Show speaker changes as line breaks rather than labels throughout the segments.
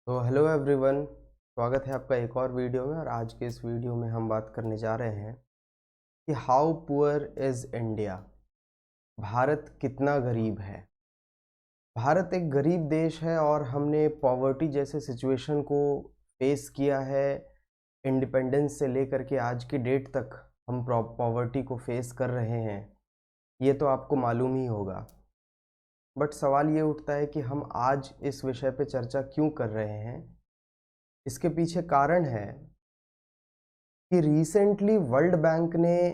तो hello everyone, स्वागत है आपका एक और वीडियो में। और आज के इस वीडियो में हम बात करने जा रहे हैं कि how poor is India. Bharat कितना गरीब है। भारत एक गरीब देश है और हमने पॉवर्टी जैसे सिचुएशन को फेस किया है। इंडिपेंडेंस से लेकर के आज की डेट तक हम पॉवर्टी को फेस कर रहे हैं, ये तो आपको मालूम ही होगा। बट सवाल ये उठता है कि हम आज इस विषय पे चर्चा क्यों कर रहे हैं। इसके पीछे कारण है कि रिसेंटली वर्ल्ड बैंक ने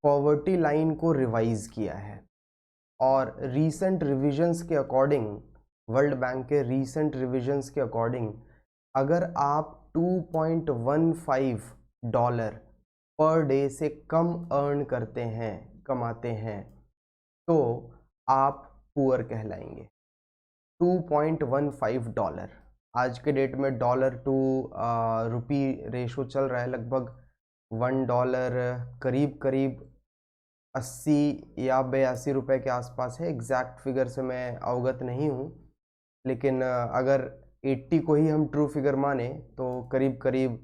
पॉवर्टी लाइन को रिवाइज किया है और रीसेंट रिविजन्स के अकॉर्डिंग, वर्ल्ड बैंक के रीसेंट रिविजन्स के अकॉर्डिंग, अगर आप $2.15 पर डे से कम अर्न करते हैं, कमाते हैं, तो आप पुअर कहलाएंगे। $2.15 आज के डेट में डॉलर टू रुपी रेशो चल रहा है लगभग $1 करीब करीब 80 या 82 रुपए के आसपास है। एग्जैक्ट फिगर से मैं अवगत नहीं हूँ, लेकिन अगर 80 को ही हम ट्रू फिगर माने तो करीब करीब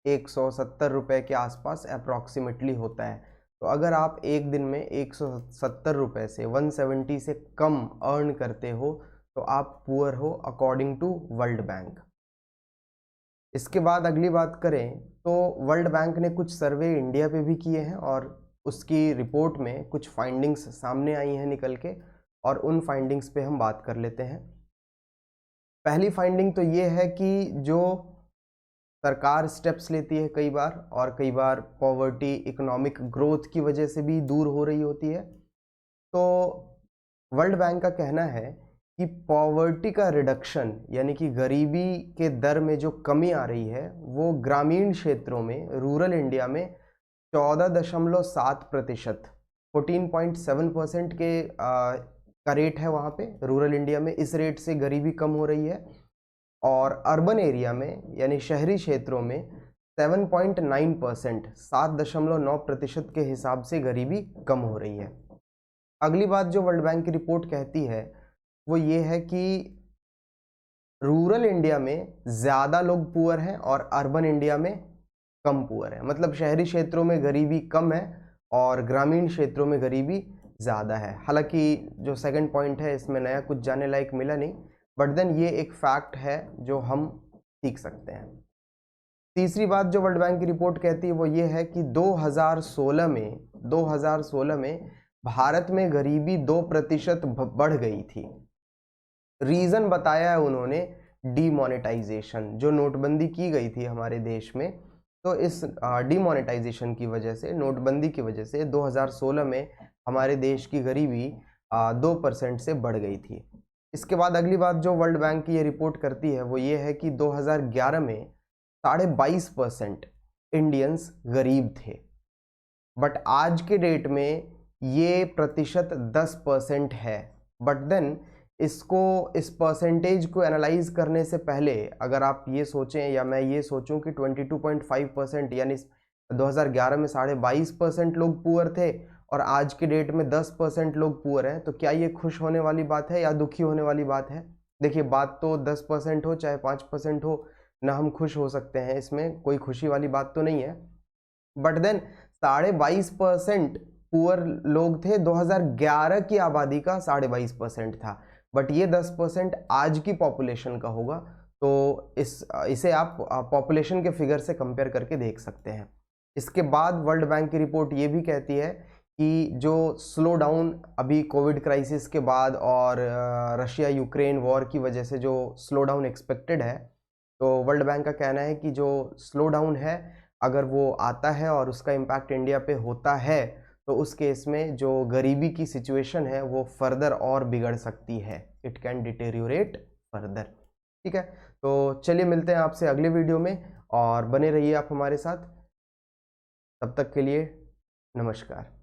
170 रुपए के आसपास अप्रॉक्सीमेटली होता है। तो अगर आप एक दिन में 170 रुपए से 170 से कम अर्न करते हो तो आप पुअर हो अकॉर्डिंग टू वर्ल्ड बैंक। इसके बाद अगली बात करें तो वर्ल्ड बैंक ने कुछ सर्वे इंडिया पे भी किए हैं और उसकी रिपोर्ट में कुछ फाइंडिंग्स सामने आई हैं निकल के, और उन फाइंडिंग्स पे हम बात कर लेते हैं। पहली फाइंडिंग तो ये है कि जो सरकार स्टेप्स लेती है कई बार, और कई बार पॉवर्टी इकोनॉमिक ग्रोथ की वजह से भी दूर हो रही होती है। तो वर्ल्ड बैंक का कहना है कि पॉवर्टी का रिडक्शन यानी कि गरीबी के दर में जो कमी आ रही है वो ग्रामीण क्षेत्रों में, रूरल इंडिया में 14.7%, 14.7% के का रेट है वहाँ पे रूरल इंडिया में। इस रेट से गरीबी कम हो रही है। और अर्बन एरिया में यानी शहरी क्षेत्रों में 7.9%, 7.9% के हिसाब से गरीबी कम हो रही है। अगली बात जो वर्ल्ड बैंक की रिपोर्ट कहती है वो ये है कि रूरल इंडिया में ज़्यादा लोग पुअर हैं और अर्बन इंडिया में कम पुअर है। मतलब शहरी क्षेत्रों में गरीबी कम है और ग्रामीण क्षेत्रों में गरीबी ज़्यादा है। हालांकि जो सेकंड पॉइंट है इसमें नया कुछ जाने लायक मिला नहीं, बट देन ये एक फैक्ट है जो हम सीख सकते हैं। तीसरी बात जो वर्ल्ड बैंक की रिपोर्ट कहती है वो ये है कि 2016 में भारत में गरीबी 2% बढ़ गई थी। रीज़न बताया है उन्होंने डीमोनेटाइजेशन, जो नोटबंदी की गई थी हमारे देश में। तो इस डीमोनेटाइजेशन की वजह से, नोटबंदी की वजह से 2016 में हमारे देश की गरीबी 2% से बढ़ गई थी। इसके बाद अगली बात जो वर्ल्ड बैंक की ये रिपोर्ट करती है वो ये है कि 2011 में 22.5% इंडियंस गरीब थे, बट आज के डेट में ये प्रतिशत 10% है। बट देन इसको, इस परसेंटेज को एनालाइज करने से पहले अगर आप ये सोचें या मैं ये सोचूं कि 22.5% यानी 2011 में 22.5% लोग पुअर थे और आज के डेट में 10% लोग पुअर हैं, तो क्या ये खुश होने वाली बात है या दुखी होने वाली बात है? देखिए, बात तो 10% हो चाहे 5% हो ना, हम खुश हो सकते हैं, इसमें कोई खुशी वाली बात तो नहीं है। बट देन 22.5% पुअर लोग थे, 2011 की आबादी का 22.5% था। बट ये 10% आज की पॉपुलेशन का होगा। तो इसे आप पॉपुलेशन के फिगर से कंपेयर करके देख सकते हैं। इसके बाद वर्ल्ड बैंक की रिपोर्ट ये भी कहती है कि जो स्लो डाउन अभी कोविड क्राइसिस के बाद और रशिया यूक्रेन वॉर की वजह से जो स्लो डाउन एक्सपेक्टेड है, तो वर्ल्ड बैंक का कहना है कि जो स्लो डाउन है अगर वो आता है और उसका इम्पैक्ट इंडिया पे होता है तो उस केस में जो गरीबी की सिचुएशन है वो फर्दर और बिगड़ सकती है। It can deteriorate further. ठीक है, तो चलिए मिलते हैं आपसे अगले वीडियो में और बने रहिए आप हमारे साथ। तब तक के लिए नमस्कार।